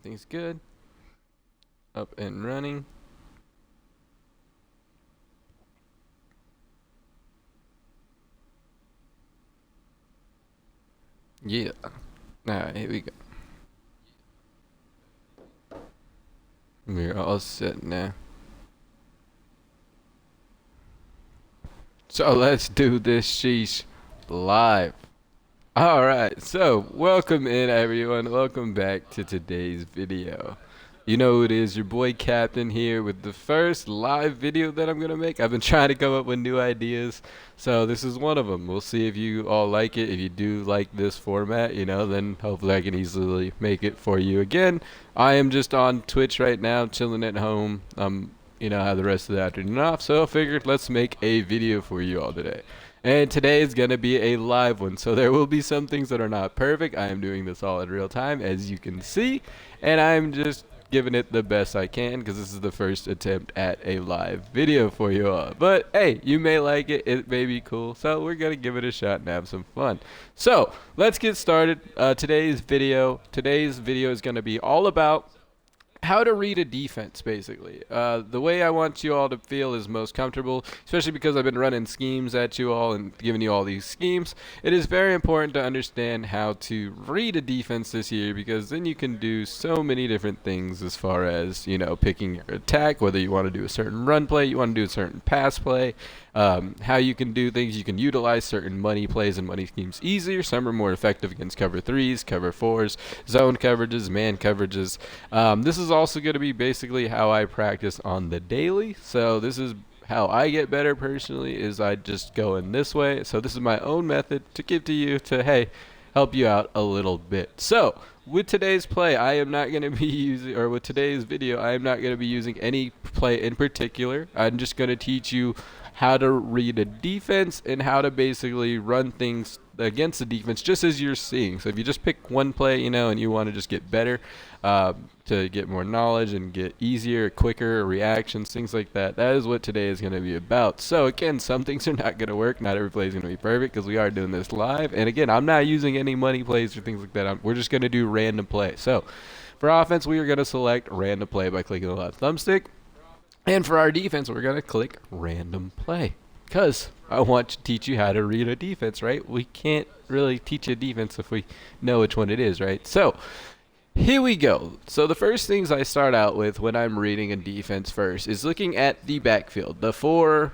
Everything's good. Up and running. Yeah. Alright, here we go. We're all set now. So let's do this sheesh live. Alright, so welcome in everyone. Welcome back to today's video. You know who it is, your boy Captain here with the first live video that I'm gonna make. I've been trying to come up with new ideas, so this is one of them. We'll see if you all like it. If you do like this format, then hopefully I can easily make it for you again. I am just on Twitch right now, chilling at home. Have the rest of the afternoon off, so I figured let's make a video for you all today. And today is going to be a live one, so there will be some things that are not perfect. I am doing this all in real time, as you can see, and I'm just giving it the best I can because this is the first attempt at a live video for you all. But hey, you may like it, it may be cool, so we're going to give it a shot and have some fun. So let's get started. Today's video is going to be all about how to read a defense, basically. The way I want you all to feel is most comfortable, especially because I've been running schemes at you all and giving you all these schemes. It is very important to understand how to read a defense this year, because then you can do so many different things as far as, picking your attack, whether you want to do a certain run play, you want to do a certain pass play, how you can do things. You can utilize certain money plays and money schemes easier. Some are more effective against cover 3s, cover 4s, zone coverages, man coverages. This is also going to be basically how I practice on the daily. So this is how I get better personally, is I just go in this way. So this is my own method to give to you to, hey, help you out a little bit. So with today's play, I am not going to be using, or with today's video, I am not going to be using any play in particular. I'm just going to teach you how to read a defense and how to basically run things against the defense just as you're seeing. So if you just pick one play, and you want to just get better, to get more knowledge and get easier, quicker reactions, things like that, that is what today is going to be about. So again, some things are not going to work. Not every play is going to be perfect because we are doing this live. And again, I'm not using any money plays or things like that. We're just going to do random play. So for offense, we are going to select random play by clicking the left thumbstick. And for our defense, we're going to click random play, because I want to teach you how to read a defense, right? We can't really teach a defense if we know which one it is, right? So here we go. So the first things I start out with when I'm reading a defense first is looking at the backfield. The four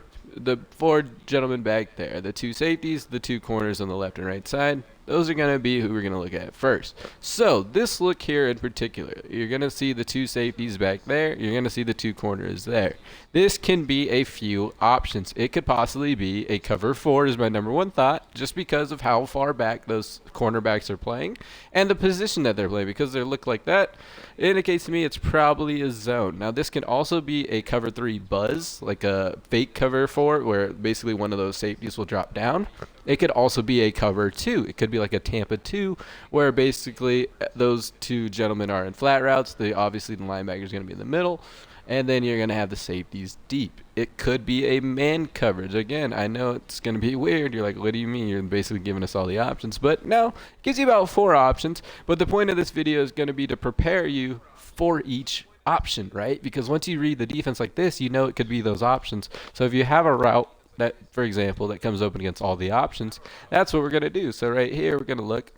gentlemen back there, the two safeties, the two corners on the left and right side. Those are going to be who we're going to look at first. So this look here in particular, you're going to see the two safeties back there. You're going to see the two corners there. This can be a few options. It could possibly be a cover 4 is my number one thought, just because of how far back those cornerbacks are playing and the position that they're playing. Because they look like that, it indicates to me it's probably a zone. Now this can also be a cover 3 buzz, like a fake cover 4, where basically one of those safeties will drop down. It could also be a cover 2. It could be like a Tampa 2, where basically those two gentlemen are in flat routes. Obviously the linebacker is going to be in the middle, and then you're going to have the safeties deep. It could be a man coverage. Again, I know it's going to be weird. You're like, what do you mean? You're basically giving us all the options. But no, it gives you about 4 options. But the point of this video is going to be to prepare you for each option, right? Because once you read the defense like this, you know it could be those options. So if you have a route that, for example, that comes open against all the options, that's what we're going to do. So right here, we're going to look,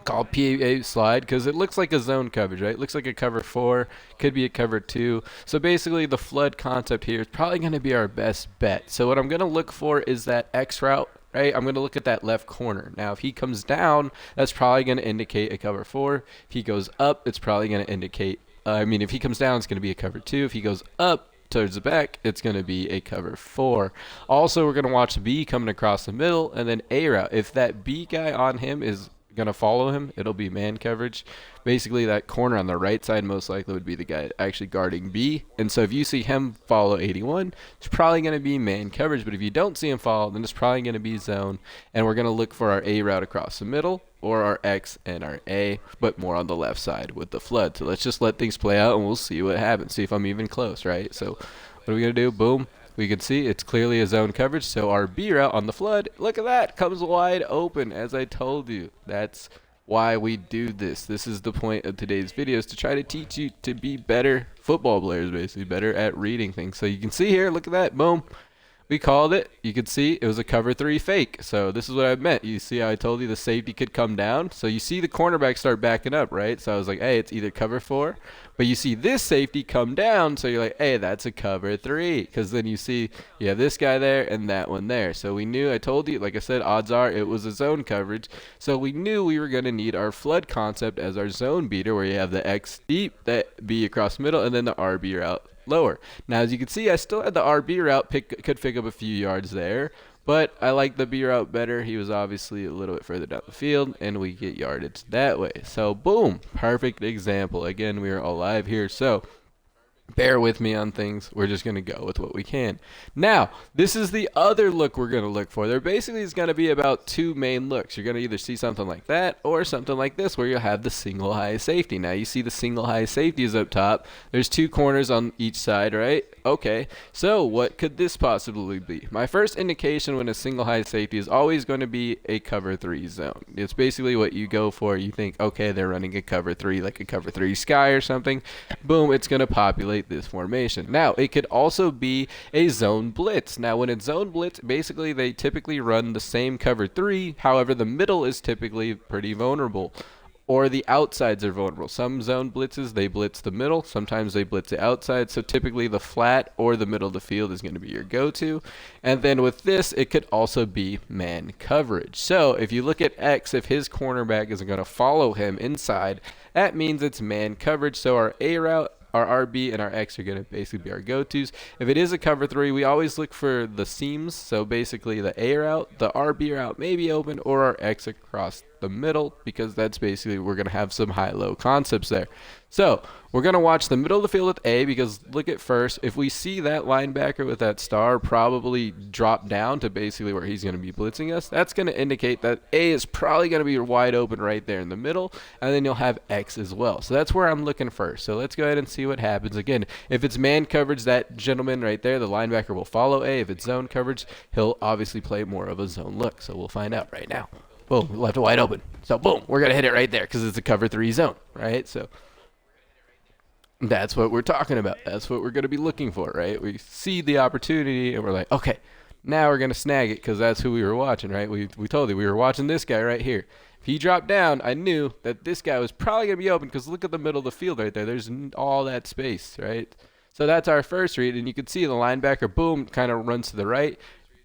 called PA slide, because it looks like a zone coverage, right? It looks like a cover 4, could be a cover 2. So basically the flood concept here is probably going to be our best bet. So what I'm going to look for is that X route, right? I'm going to look at that left corner. Now if he comes down, that's probably going to indicate a cover 4. If he goes up, it's probably going to indicate, if he comes down, it's going to be a cover 2. If he goes up towards the back, it's going to be a cover 4. Also, we're going to watch B coming across the middle, and then A route. If that B guy on him is going to follow him, it'll be man coverage. Basically, that corner on the right side most likely would be the guy actually guarding B. And so if you see him follow 81, it's probably going to be man coverage. But if you don't see him follow, then it's probably going to be zone. And we're going to look for our A route across the middle, or our X and our A, but more on the left side with the flood. So let's just let things play out, and we'll see what happens. See if I'm even close, right? So what are we going to do? Boom. We can see it's clearly a zone coverage. So our B route on the flood, look at that, comes wide open, as I told you. That's why we do this. This is the point of today's video, is to try to teach you to be better football players, basically better at reading things. So you can see here, look at that, boom. We called it. You could see it was a cover 3 fake. So this is what I meant. You see how I told you the safety could come down? So you see the cornerback start backing up, right? So I was like, hey, it's either cover 4. But you see this safety come down. So you're like, hey, that's a cover 3. Because then you see you have this guy there and that one there. So we knew, I told you, like I said, odds are it was a zone coverage. So we knew we were going to need our flood concept as our zone beater, where you have the X deep, that B across middle, and then the RB route lower. Now, as you can see, I still had the RB route could pick up a few yards there, but I like the B route better. He was obviously a little bit further down the field, and we get yardage that way. So, boom, perfect example. Again, we are all live here, so bear with me on things. We're just going to go with what we can. Now, this is the other look we're going to look for. There basically is going to be about 2 main looks. You're going to either see something like that or something like this, where you'll have the single high safety. Now, you see the single high safety is up top. There's 2 corners on each side, right? Okay, so what could this possibly be? My first indication when a single high safety is always going to be a cover 3 zone. It's basically what you go for. You think, okay, they're running a cover 3, like a cover 3 sky or something. Boom, it's going to populate this formation. Now, it could also be a zone blitz. Now, when it's zone blitz, basically they typically run the same cover 3. However, the middle is typically pretty vulnerable, or the outsides are vulnerable. Some zone blitzes, they blitz the middle. Sometimes they blitz the outside. So typically the flat or the middle of the field is going to be your go-to. And then with this, it could also be man coverage. So if you look at X, if his cornerback isn't going to follow him inside, that means it's man coverage. So our A route, our RB, and our X are going to basically be our go-tos. If it is a cover 3, we always look for the seams. So basically the A route, the RB route may be open, or our X across the middle, because that's basically, we're going to have some high-low concepts there. So we're going to watch the middle of the field with A, because look at first, if we see that linebacker with that star probably drop down to basically where he's going to be blitzing us, that's going to indicate that A is probably going to be wide open right there in the middle, and then you'll have X as well. So that's where I'm looking first. So let's go ahead and see what happens. Again, if it's man coverage, that gentleman right there, the linebacker, will follow A. If it's zone coverage, he'll obviously play more of a zone look. So we'll find out right now. Boom, left it wide open. So boom, we're going to hit it right there because it's a cover 3 zone, right? So that's what we're talking about. That's what we're going to be looking for, right? We see the opportunity and we're like, okay, now we're going to snag it, because that's who we were watching, right? We told you we were watching this guy right here. If he dropped down, I knew that this guy was probably going to be open, because look at the middle of the field right there. There's all that space, right? So that's our first read, and you can see the linebacker, boom, kind of runs to the right.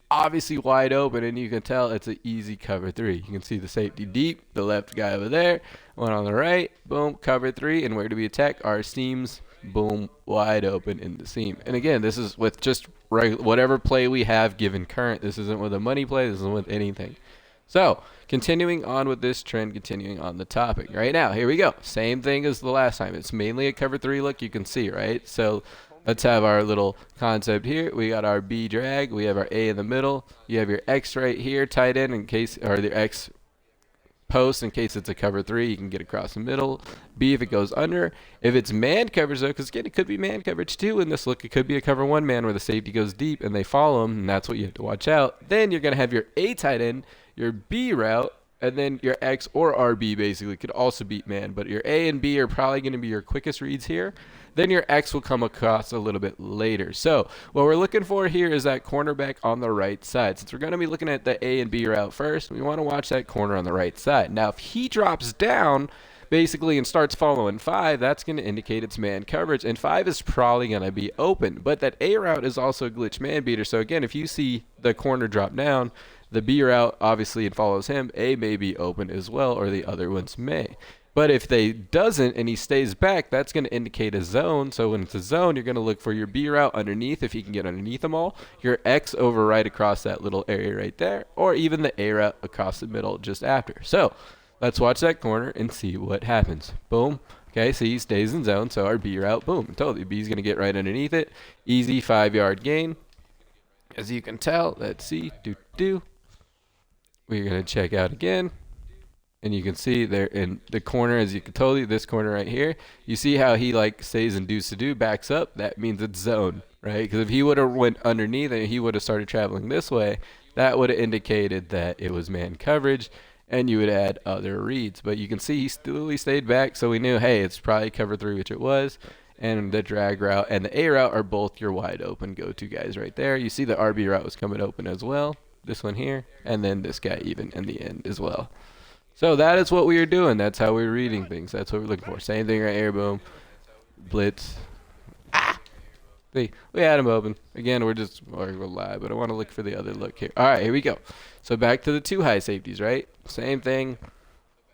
Obviously wide open, and you can tell it's an easy cover 3. You can see the safety deep, the left guy over there, one on the right, boom, cover 3. And where do we attack? Our seams, boom, wide open in the seam. And again, this is with just whatever play we have given current. This isn't with a money play. This isn't with anything. So continuing on with this trend, continuing on the topic right now, here we go. Same thing as the last time. It's mainly a cover 3 look, you can see, right? So let's have our little concept here. We got our B drag. We have our A in the middle. You have your X right here tied in case, or the X post in case it's a cover 3. You can get across the middle. B if it goes under. If it's man coverage, though, because again, it could be man coverage too in this look. It could be a cover 1 man where the safety goes deep and they follow him, and that's what you have to watch out. Then you're going to have your A tight end, your B route, and then your X or RB basically could also beat man. But your A and B are probably going to be your quickest reads here. Then your X will come across a little bit later. So what we're looking for here is that cornerback on the right side. Since we're going to be looking at the A and B route first, we want to watch that corner on the right side. Now, if he drops down basically and starts following 5, that's going to indicate it's man coverage, and 5 is probably going to be open. But that A route is also a glitch man beater. So again, if you see the corner drop down, the B route obviously it follows him, A may be open as well, or the other ones may. But if they doesn't and he stays back, that's going to indicate a zone. So when it's a zone, you're going to look for your B route underneath if he can get underneath them all, your X over right across that little area right there, or even the A route across the middle just after. So let's watch that corner and see what happens. Boom. Okay, so he stays in zone. So our B route, boom, totally. B's going to get right underneath it. Easy 5-yard gain. As you can tell, let's see. We're going to check out again. And you can see there in the corner, as you can tell you, this corner right here, you see how he like stays in deuce to do, backs up. That means it's zone, right? Because if he would have went underneath and he would have started traveling this way, that would have indicated that it was man coverage. and you would add other reads. But you can see he still stayed back, so we knew, hey, it's probably cover 3, which it was. And the drag route and the A route are both your wide open go-to guys right there. You see the RB route was coming open as well. This one here, and then this guy even in the end as well. So that is what we are doing. That's how we're reading things. That's what we're looking for. Same thing right here, boom. Blitz. See, we had him open. Again, we're live, but I want to look for the other look here. All right, here we go. So back to the 2 high safeties, right? Same thing.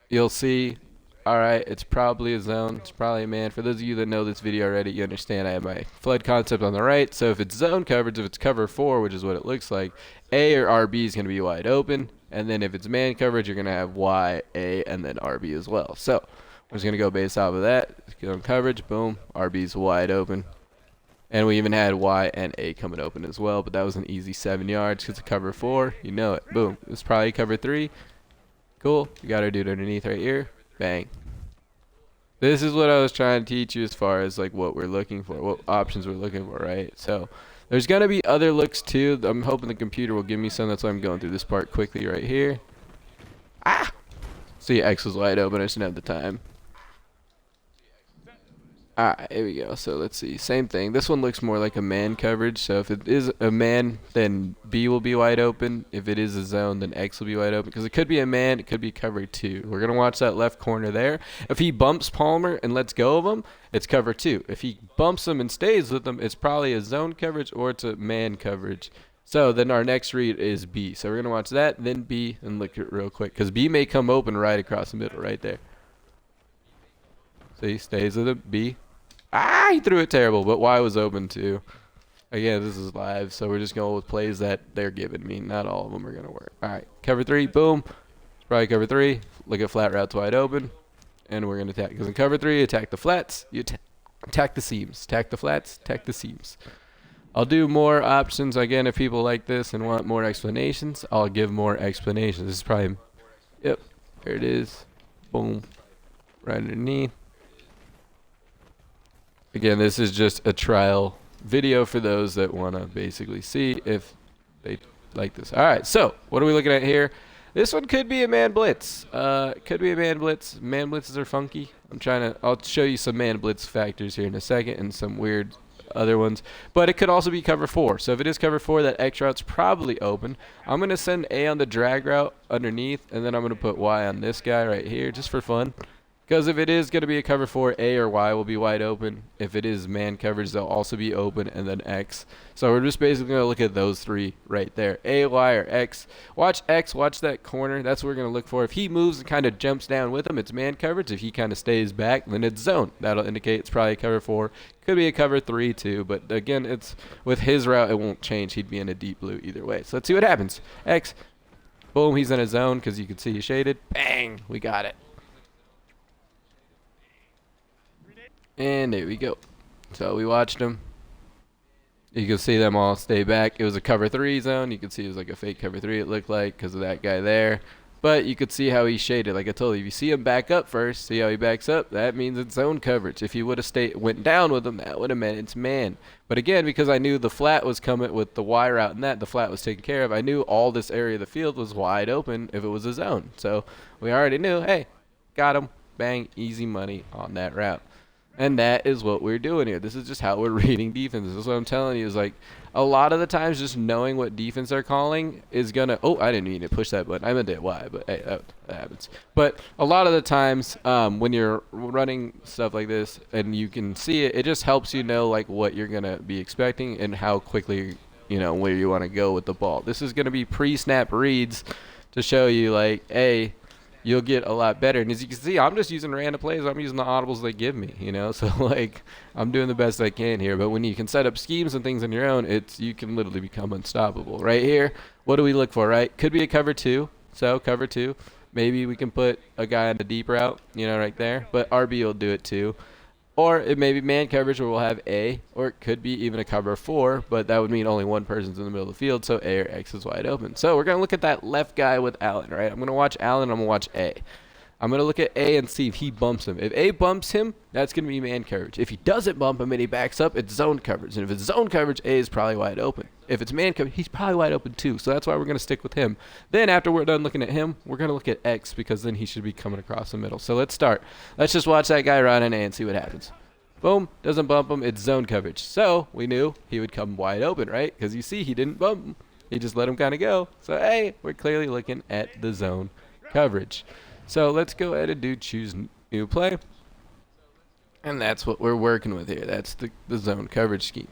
You'll see, all right, it's probably a zone. It's probably a man. For those of you that know this video already, you understand I have my flood concept on the right. So if it's zone coverage, if it's cover 4, which is what it looks like, A or RB is going to be wide open. And then if it's man coverage, you're going to have Y, A, and then RB as well. So I'm just going to go based off of that. Get on coverage, boom, RB's wide open. And we even had Y and A coming open as well, but that was an easy 7 yards because of cover 4. You know it. Boom. It's probably cover 3. Cool. You got our dude underneath right here. Bang. This is what I was trying to teach you as far as like what we're looking for, what options we're looking for, right? So there's going to be other looks too. I'm hoping the computer will give me some. That's why I'm going through this part quickly right here. See, X was wide open. I just didn't have the time. Alright, here we go. So let's see. Same thing. This one looks more like a man coverage. So if it is a man, then B will be wide open. If it is a zone, then X will be wide open. Because it could be a man, it could be cover 2. We're going to watch that left corner there. If he bumps Palmer and lets go of him, it's cover 2. If he bumps him and stays with him, it's probably a zone coverage or it's a man coverage. So then our next read is B. So we're going to watch that, then B, and look at it real quick. Because B may come open right across the middle right there. See, stays with it. B. He threw it terrible, but Y was open too. Again, this is live, so we're just going with plays that they're giving me. Not all of them are going to work. All right, cover 3, boom. Probably cover 3. Look at flat routes wide open, and we're going to attack. Because in cover 3, attack the flats. You attack the seams. Attack the flats. Attack the seams. I'll do more options. Again, if people like this and want more explanations, I'll give more explanations. This is probably, yep, there it is. Boom. Right underneath. Again, this is just a trial video for those that want to basically see if they like this. All right, so what are we looking at here? This one could be a man blitz. Could be a man blitz. Man blitzes are funky. I'll show you some man blitz factors here in a second and some weird other ones. But it could also be cover 4. So if it is cover 4, that X route's probably open. I'm going to send A on the drag route underneath, and then I'm going to put Y on this guy right here just for fun. Because if it is going to be a cover 4, A or Y will be wide open. If it is man coverage, they'll also be open, and then X. So we're just basically going to look at those 3 right there. A, Y, or X. Watch X. Watch that corner. That's what we're going to look for. If he moves and kind of jumps down with him, it's man coverage. If he kind of stays back, then it's zone. That'll indicate it's probably a cover 4. Could be a cover 3 too. But again, it's with his route, it won't change. He'd be in a deep blue either way. So let's see what happens. X. Boom. He's in a zone because you can see he's shaded. Bang. We got it. And there we go. So we watched them. You can see them all stay back. It was a cover 3 zone. You can see it was like a fake cover 3 it looked like because of that guy there. But you could see how he shaded. Like I told you, if you see him back up first, see how he backs up, that means it's zone coverage. If he would have went down with him, that would have meant it's man. But again, because I knew the flat was coming with the Y route and the flat was taken care of, I knew all this area of the field was wide open if it was a zone. So we already knew, hey, got him. Bang, easy money on that route. And that is what we're doing here. This is just how we're reading defenses. This is what I'm telling you is like a lot of the times just knowing what defense they're calling is going to – oh, I didn't mean to push that button. I meant to hit Y, but hey, that happens. But a lot of the times when you're running stuff like this and you can see it, it just helps you know like what you're going to be expecting and how quickly, you know, where you want to go with the ball. This is going to be pre-snap reads to show you like, hey – you'll get a lot better. And as you can see, I'm just using random plays. I'm using the audibles they give me, you know. So, like, I'm doing the best I can here. But when you can set up schemes and things on your own, you can literally become unstoppable. Right here, what do we look for, right? Could be a cover 2. So, cover 2. Maybe we can put a guy on the deep route, you know, right there. But RB will do it too. Or it may be man coverage where we'll have A, or it could be even a cover 4, but that would mean only one person's in the middle of the field, so A or X is wide open. So we're going to look at that left guy with Allen, right? I'm going to watch Allen, I'm going to watch A. I'm going to look at A and see if he bumps him. If A bumps him, that's going to be man coverage. If he doesn't bump him and he backs up, it's zone coverage. And if it's zone coverage, A is probably wide open. If it's man coverage, he's probably wide open too. So that's why we're going to stick with him. Then after we're done looking at him, we're going to look at X because then he should be coming across the middle. So let's start. Let's just watch that guy run in A and see what happens. Boom, doesn't bump him, it's zone coverage. So we knew he would come wide open, right? Because you see he didn't bump him. He just let him kind of go. So, hey, we're clearly looking at the zone coverage. So let's go ahead and do choose new play. And that's what we're working with here. That's the zone coverage scheme.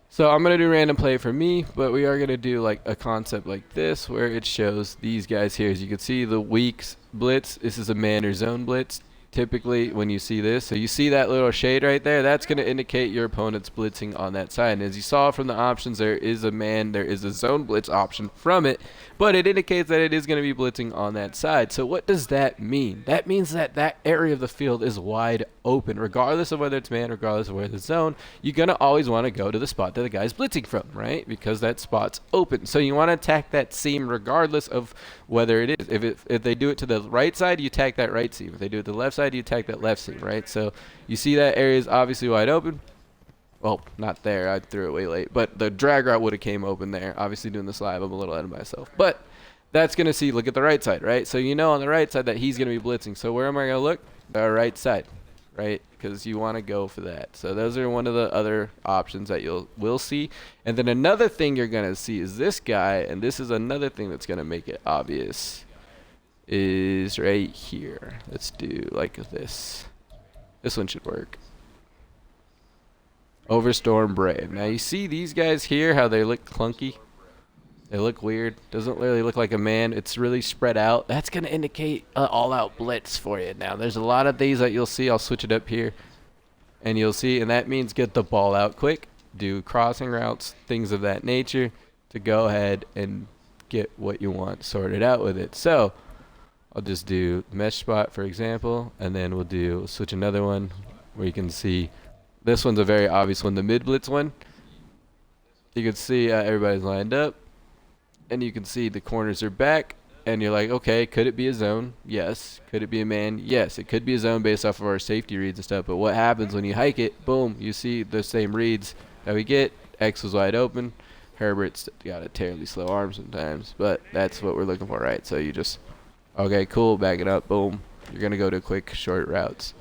So I'm going to do random play for me, but we are going to do like a concept like this where it shows these guys here. As you can see, the weaks blitz. This is a man or zone blitz. Typically when you see this, so you see that little shade right there, that's going to indicate your opponent's blitzing on that side. And as you saw from the options, there is a man, there is a zone blitz option from it, but it indicates that it is going to be blitzing on that side. So what does that mean? That means that that area of the field is wide open, regardless of whether it's man, regardless of whether it's zone. You're going to always want to go to the spot that the guy's blitzing from, right? Because that spot's open. So you want to attack that seam regardless of whether it is. If they do it to the right side, you attack that right seam. If they do it to the left side, you attack that left seam, right? So you see that area is obviously wide open. Well, not there. I threw it way late. But the drag route would have came open there. Obviously doing the slide, I'm a little ahead of myself. But that's going to see, look at the right side, right? So you know on the right side that he's going to be blitzing. So where am I going to look? The right side, right? Because you want to go for that. So those are one of the other options that will see. And then another thing you're going to see is this guy, and this is another thing that's going to make it obvious, is right here. Let's do like this. This one should work. Overstorm Brave. Now you see these guys here, how they look clunky. They look weird. Doesn't really look like a man. It's really spread out. That's going to indicate an all-out blitz for you. Now there's a lot of these that you'll see. I'll switch it up here. And you'll see, and that means get the ball out quick. Do crossing routes, things of that nature, to go ahead and get what you want sorted out with it. So I'll just do mesh spot, for example, and then we'll switch another one where you can see this one's a very obvious one, the mid blitz one. You can see everybody's lined up, and you can see the corners are back, and you're like, okay, could it be a zone? Yes. Could it be a man? Yes. It could be a zone based off of our safety reads and stuff, but what happens when you hike it, boom, you see the same reads that we get. X was wide open. Herbert's got a terribly slow arm sometimes, but that's what we're looking for, right? So you just, okay, cool, back it up, boom. You're gonna go to quick short routes.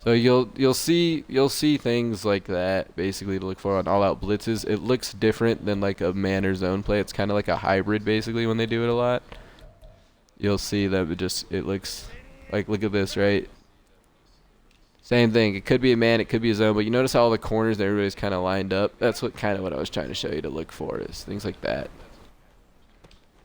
So you'll see things like that basically to look for on all-out blitzes. It looks different than like a man or zone play. It's kind of like a hybrid basically when they do it a lot. You'll see that it looks like, look at this, right? Same thing. It could be a man, it could be a zone, but you notice how all the corners, everybody's kind of lined up. That's what I was trying to show you to look for, is things like that.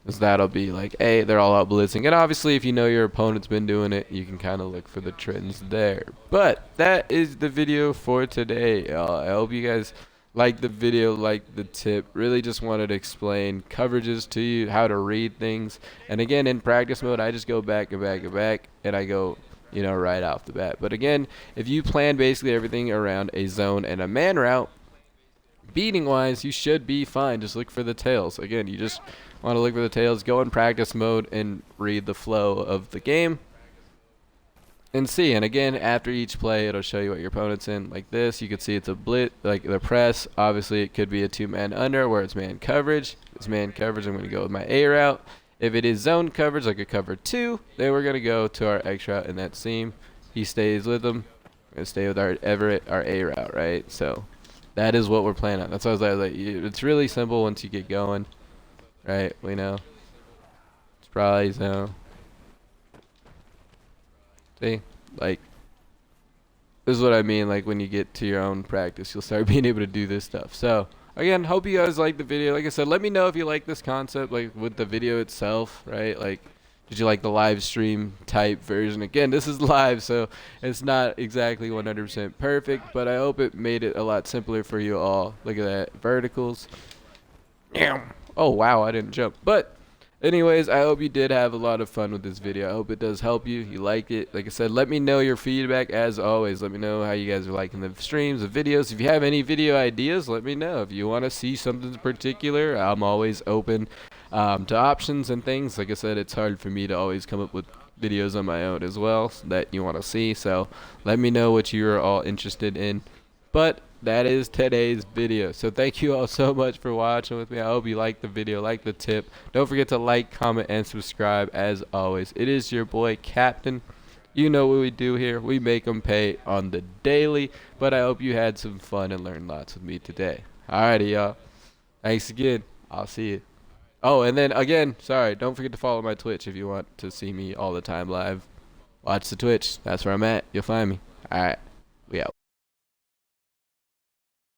Because that'll be like, hey, they're all out blitzing. And obviously, if you know your opponent's been doing it, you can kind of look for the trends there. But that is the video for today. I hope you guys liked the video, liked the tip. Really just wanted to explain coverages to you, how to read things. And again, in practice mode, I just go back and back and back, and I go, right off the bat. But again, if you plan basically everything around a zone and a man route, beating wise, you should be fine. Just look for the tails. Again, you just want to look for the tails, go in practice mode and read the flow of the game and see. And again, after each play, it'll show you what your opponent's in. Like this, you can see it's a blitz, like the press. Obviously, it could be a two-man under where it's man coverage. If it's man coverage, I'm going to go with my A route. If it is zone coverage, like a cover 2, then we're going to go to our X route in that seam. He stays with them. We're going to stay with our Everett, our A route, right? So that is what we're playing on. That's why I was like, it's really simple once you get going, right? We know. It's probably zone. See? Like, this is what I mean. Like, when you get to your own practice, you'll start being able to do this stuff. So again, hope you guys like the video. Like I said, let me know if you like this concept, like with the video itself, right? Like, did you like the live stream type version? Again, this is live, so it's not exactly 100% perfect, but I hope it made it a lot simpler for you all. Look at that. Verticals. Oh, wow, I didn't jump. But anyways, I hope you did have a lot of fun with this video. I hope it does help you. You liked it. Like I said, let me know your feedback as always. Let me know how you guys are liking the streams, the videos. If you have any video ideas, let me know. If you want to see something in particular, I'm always open to options and things. Like I said, it's hard for me to always come up with videos on my own as well that you want to see. So let me know what you're all interested in. But that is today's video. So thank you all so much for watching with me. I hope you liked the video, like the tip. Don't forget to like, comment, and subscribe as always. It is your boy Captain. You know what we do here. We make them pay on the daily. But I hope you had some fun and learned lots with me today. Alrighty, y'all. Thanks again. I'll see you. Oh, and then again, sorry, don't forget to follow my Twitch if you want to see me all the time live. Watch the Twitch. That's where I'm at. You'll find me. Alright. We out.